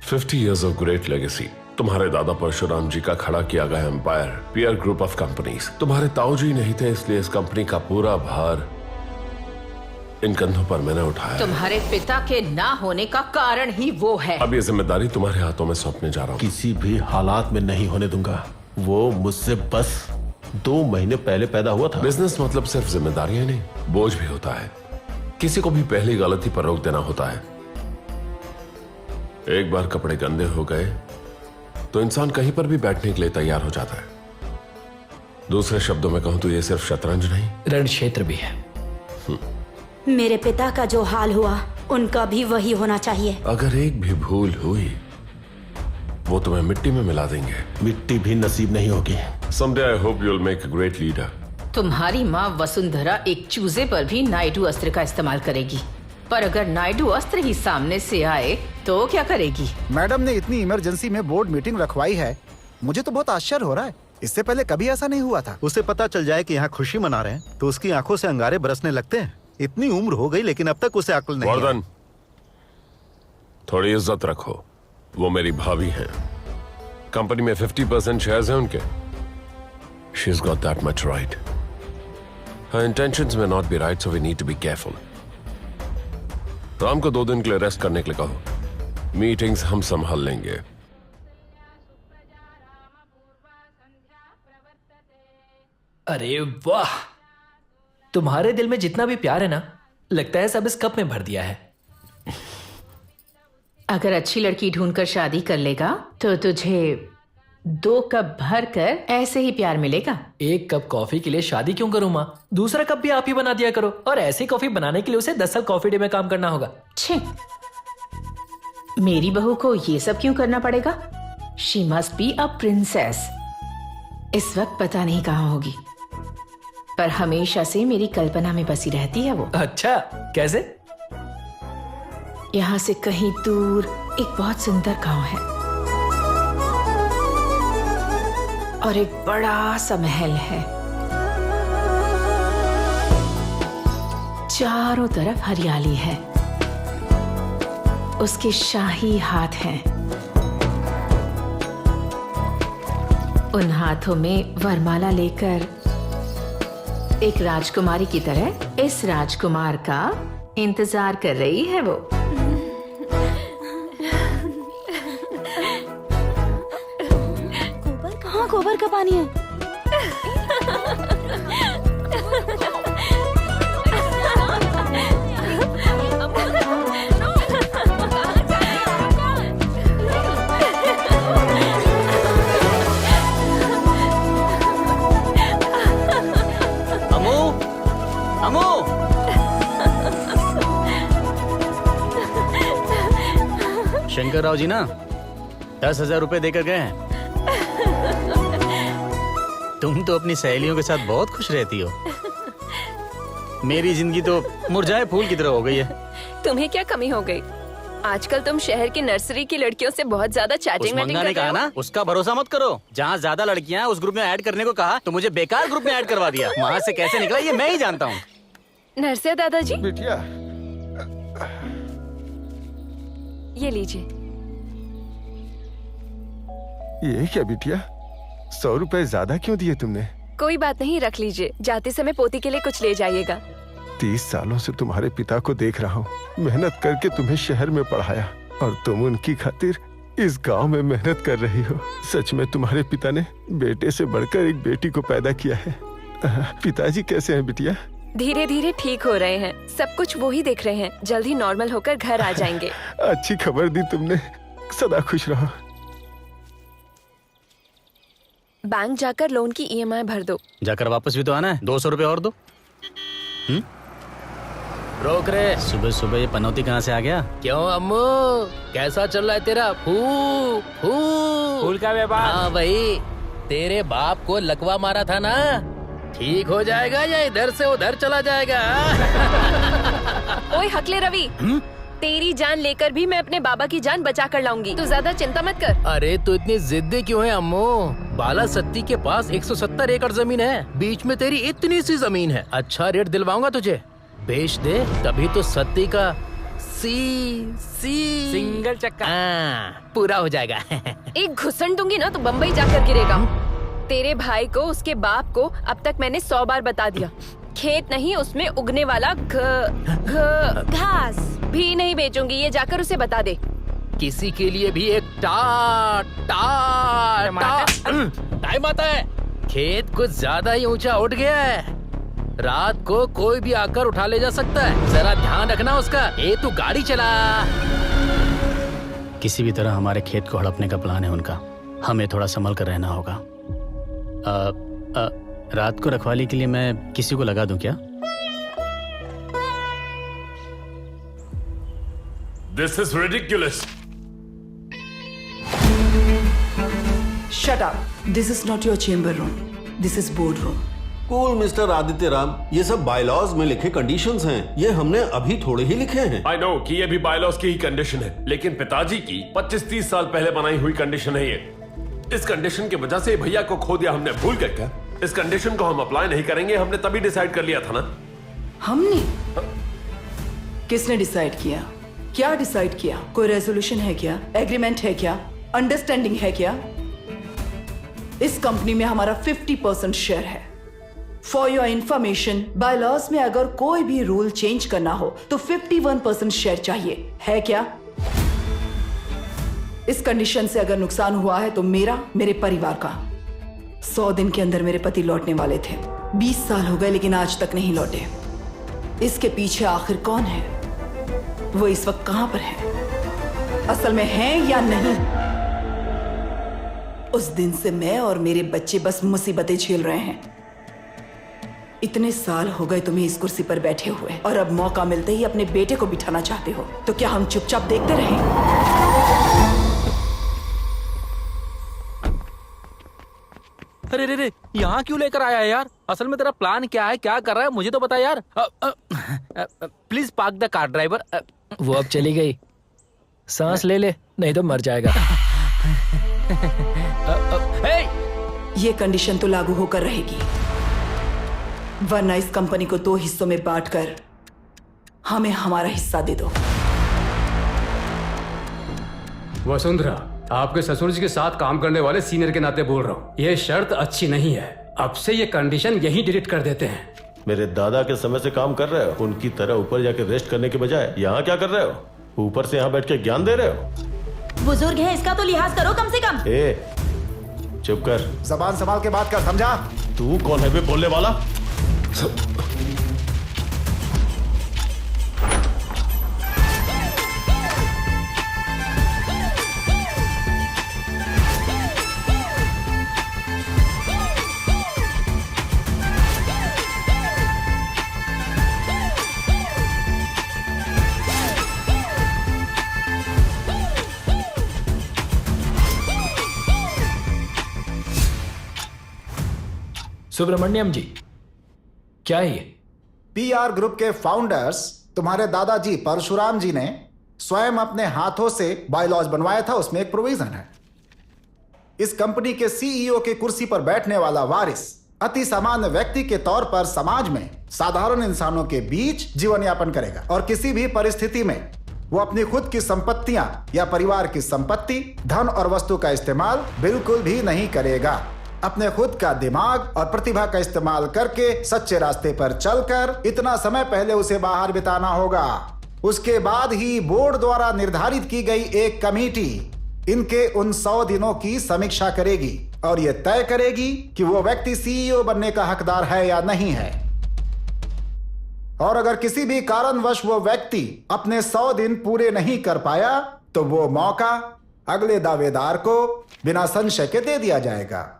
50 years of great legacy. तुम्हारे दादा परशुराम जी का खड़ा किया गया empire, peer group of companies. तुम्हारे ताऊजी नहीं थे, इसलिए इस कंपनी का पूरा भार इन कंधों पर मैंने उठाया। तुम्हारे पिता के ना होने का कारण ही वो है। अब ये जिम्मेदारी तुम्हारे हाथों में सौंपने जा रहा हूँ। किसी भी हालात में नहीं होने दूंगा। वो मुझसे बस 2 महीने पहले पैदा हुआ था। बिजनेस मतलब सिर्फ जिम्मेदारियां नहीं, बोझ भी होता है। किसी को भी पहली गलती पर रोक देना होता है। एक बार कपड़े गंदे हो गए तो इंसान कहीं पर भी बैठने के लिए तैयार हो जाता है। दूसरे शब्दों में कहूं तो ये सिर्फ शतरंज नहीं, रण क्षेत्र भी है। मेरे पिता का जो हाल हुआ उनका भी वही होना चाहिए। अगर एक भी भूल हुई वो तुम्हें मिट्टी में मिला देंगे। मिट्टी भी नसीब नहीं होगी। Someday I hope you'll make a great leader. तुम्हारी माँ वसुंधरा एक चूजे पर भी नायडू अस्त्र का इस्तेमाल करेगी, पर अगर नायडू अस्त्र ही सामने से आए तो क्या करेगी? मैडम ने इतनी इमरजेंसी में बोर्ड मीटिंग रखवाई है, मुझे तो बहुत आश्चर्य हो रहा है। इससे पहले कभी ऐसा नहीं हुआ था। उसे पता चल जाए कि यहाँ खुशी मना रहे हैं तो उसकी आंखों से अंगारे बरसने लगते हैं। इतनी उम्र हो गई लेकिन अब तक उसे अक्ल नहीं है। वर्धन, थोड़ी इज्जत रखो। वो मेरी भाभी हैं। कंपनी में 50% शेयर्स हैं उनके। She's got that much right. Her intentions may not be right, so we need to be careful. Ram को 2 दिन के लिए रेस्ट करने के लिए कहो। मीटिंग्स हम संभाल लेंगे। अरे वाह, तुम्हारे दिल में जितना भी प्यार है ना, लगता है सब इस कप में भर दिया है। अगर अच्छी लड़की ढूंढकर शादी कर लेगा तो तुझे 2 कप भर कर ऐसे ही प्यार मिलेगा। 1 कप कॉफी के लिए शादी क्यों करूं माँ? दूसरा कप भी आप ही बना दिया करो। और ऐसी कॉफी बनाने के लिए उसे 10 साल कॉफी डे में काम करना होगा। छे, मेरी बहू को ये सब क्यों करना पड़ेगा? She must be a princess. इस वक्त पता नहीं कहाँ होगी, पर हमेशा से मेरी कल्पना में बसी रहती है वो। अच्छा, कैसे? यहाँ से कहीं दूर एक बहुत सुंदर गांव है और एक बड़ा सा महल है। चारों तरफ हरियाली है। उसके शाही हाथ हैं। उन हाथों में वरमाला लेकर एक राजकुमारी की तरह इस राजकुमार का इंतजार कर रही है वो। कहाँ गोबर का पानी है? अमू, अमू, शंकर राव जी ना 10,000 रुपए देकर गए हैं। तुम तो अपनी सहेलियों के साथ बहुत खुश रहती हो। मेरी जिंदगी तो मुरझाए फूल की तरह हो गई है। तुम्हें क्या कमी हो गई? आजकल तुम शहर की नर्सरी की लड़कियों से बहुत ज्यादा चैटिंग मंगा कर ने कहा रहे हो। ना, उसका भरोसा मत करो। जहाँ ज्यादा लड़कियां हैं उस ग्रुप में ऐड करने को कहा तो मुझे बेकार ग्रुप में ऐड करवा दिया। वहाँ से कैसे निकला ये मैं ही जानता हूँ। नरसिया दादाजी, बिटिया, ये लीजिए। ये क्या बिटिया, 100 रुपए ज्यादा क्यों दिए तुमने? कोई बात नहीं, रख लीजिए। जाते समय पोती के लिए कुछ ले जाइएगा। 30 सालों से तुम्हारे पिता को देख रहा हूँ। मेहनत करके तुम्हें शहर में पढ़ाया और तुम उनकी खातिर इस गांव में मेहनत कर रही हो। सच में तुम्हारे पिता ने बेटे से बढ़कर एक बेटी को पैदा किया है। पिताजी कैसे हैं बिटिया? धीरे धीरे ठीक हो रहे हैं। सब कुछ वो ही देख रहे हैं। जल्द ही नॉर्मल होकर घर आ जाएंगे। अच्छी खबर दी तुमने, सदा खुश रहो। बैंक जाकर लोन की EMI भर दो। जाकर वापस भी तो आना है। 200 रुपए और दो। रोक रे, सुबह सुबह ये पनौती कहाँ से आ गया? क्यों अम्मू, कैसा चल रहा है तेरा फूल का व्यापार? हाँ भाई, तेरे बाप को लकवा मारा था ना, ठीक हो जाएगा या इधर से उधर चला जाएगा? ओए हकले रवि, तेरी जान लेकर भी मैं अपने बाबा की जान बचा कर लाऊंगी। तू ज्यादा चिंता मत कर। अरे तो इतनी जिद्दी क्यों है अम्मू? बाला सत्ती के पास 170 एकड़ जमीन है, बीच में तेरी इतनी सी जमीन है। अच्छा रेट दिलवाऊंगा तुझे, बेच दे, तभी तो सत्ती का सी सी सिंगल चक्का। पूरा हो जाएगा। एक घुसन दूंगी ना तो बम्बई जाकर गिरेगा। तेरे भाई को उसके बाप को अब तक मैंने 100 बार बता दिया, खेत नहीं उसमें उगने वाला घास भी नहीं बेचूंगी, ये जाकर उसे बता दे। किसी के लिए भी एक टाइम आता है। खेत कुछ ज्यादा ही ऊंचा उठ गया है, रात को कोई भी आकर उठा ले जा सकता है, जरा ध्यान रखना उसका। ए तू गाड़ी चला। किसी भी तरह हमारे खेत को हड़पने का प्लान है उनका, हमें थोड़ा संभल कर रहना होगा। रात को रखवाली के लिए मैं किसी को लगा दूं क्या? This is ridiculous. Shut up. This is not your chamber room. This is board room. Cool mister Aditya Ram, ये सब बायलॉज में लिखे कंडीशंस हैं, ये हमने अभी थोड़े ही लिखे हैं। I know कि ये भी बायलॉज की ही कंडीशन है, लेकिन पिताजी की 25-30 साल पहले बनाई हुई कंडीशन है ये। इस कंडीशन की वजह से भैया को खो दिया हमने, भूल गए क्या? इस कंडीशन को हम अप्लाई नहीं करेंगे, हमने तभी डिसाइड कर लिया था ना। हमने? किसने डिसाइड किया? क्या डिसाइड किया? कोई रेजोल्यूशन है क्या? एग्रीमेंट है क्या? अंडरस्टैंडिंग है क्या? इस कंपनी में हमारा 50% शेयर है। फॉर योर इंफॉर्मेशन, बायलॉज में अगर कोई भी रूल चेंज करना हो तो 51% शेयर चाहिए, है क्या? इस कंडीशन से अगर नुकसान हुआ है तो मेरे परिवार का। 100 दिन के अंदर मेरे पति लौटने वाले थे, 20 साल हो गए लेकिन आज तक नहीं लौटे। इसके पीछे आखिर कौन है? वो इस वक्त कहां पर है? असल में है या नहीं? उस दिन से मैं और मेरे बच्चे बस मुसीबतें झेल रहे हैं। इतने साल हो गए तुम्हें इस कुर्सी पर बैठे हुए, और अब मौका मिलते ही अपने बेटे को बिठाना चाहते हो, तो क्या हम चुपचाप देखते रहें? अरे रे रे, यहाँ क्यों लेकर आया है यार? असल में तेरा प्लान क्या है, क्या कर रहा है, मुझे तो बता यार। Please park the car driver. वो अब चली गई, सांस ले ले नहीं तो मर जाएगा। ये कंडीशन तो लागू होकर रहेगी, वरना इस कंपनी को 2 हिस्सों में बांटकर हमें हमारा हिस्सा दे दो। वसुंधरा, आपके ससुर जी के साथ काम करने वाले सीनियर के नाते बोल रहा हूँ, यह शर्त अच्छी नहीं है। अब से ये कंडीशन यही डिलीट कर देते हैं। मेरे दादा के समय से काम कर रहे हो, उनकी तरह ऊपर जाके रेस्ट करने के बजाय यहाँ क्या कर रहे हो? ऊपर से यहाँ बैठ के ज्ञान दे रहे हो? बुजुर्ग है, इसका तो लिहाज करो कम से कम। चुप कर, जबान संभाल के बात कर, समझा? तू कौन है बे बोलने वाला? सुब्रमण्यम जी, क्या है ये? पीआर ग्रुप के फाउंडर्स तुम्हारे दादाजी परशुराम जी ने स्वयं अपने हाथों से बायलॉज बनवाया था, उसमें एक प्रोविजन है। इस कंपनी के सीईओ के कुर्सी पर बैठने वाला वारिस अति सामान्य व्यक्ति के तौर पर समाज में साधारण इंसानों के बीच जीवन यापन करेगा, और किसी भी परिस्थिति में वो अपनी खुद की संपत्तियां या परिवार की संपत्ति, धन और वस्तु का इस्तेमाल बिल्कुल भी नहीं करेगा। अपने खुद का दिमाग और प्रतिभा का इस्तेमाल करके सच्चे रास्ते पर चलकर इतना समय पहले उसे बाहर बिताना होगा। उसके बाद ही बोर्ड द्वारा निर्धारित की गई एक कमेटी इनके उन 100 दिनों की समीक्षा करेगी और यह तय करेगी कि वो व्यक्ति सीईओ बनने का हकदार है या नहीं है। और अगर किसी भी कारणवश वो व्यक्ति अपने 100 दिन पूरे नहीं कर पाया तो वो मौका अगले दावेदार को बिना संशय के दे दिया जाएगा।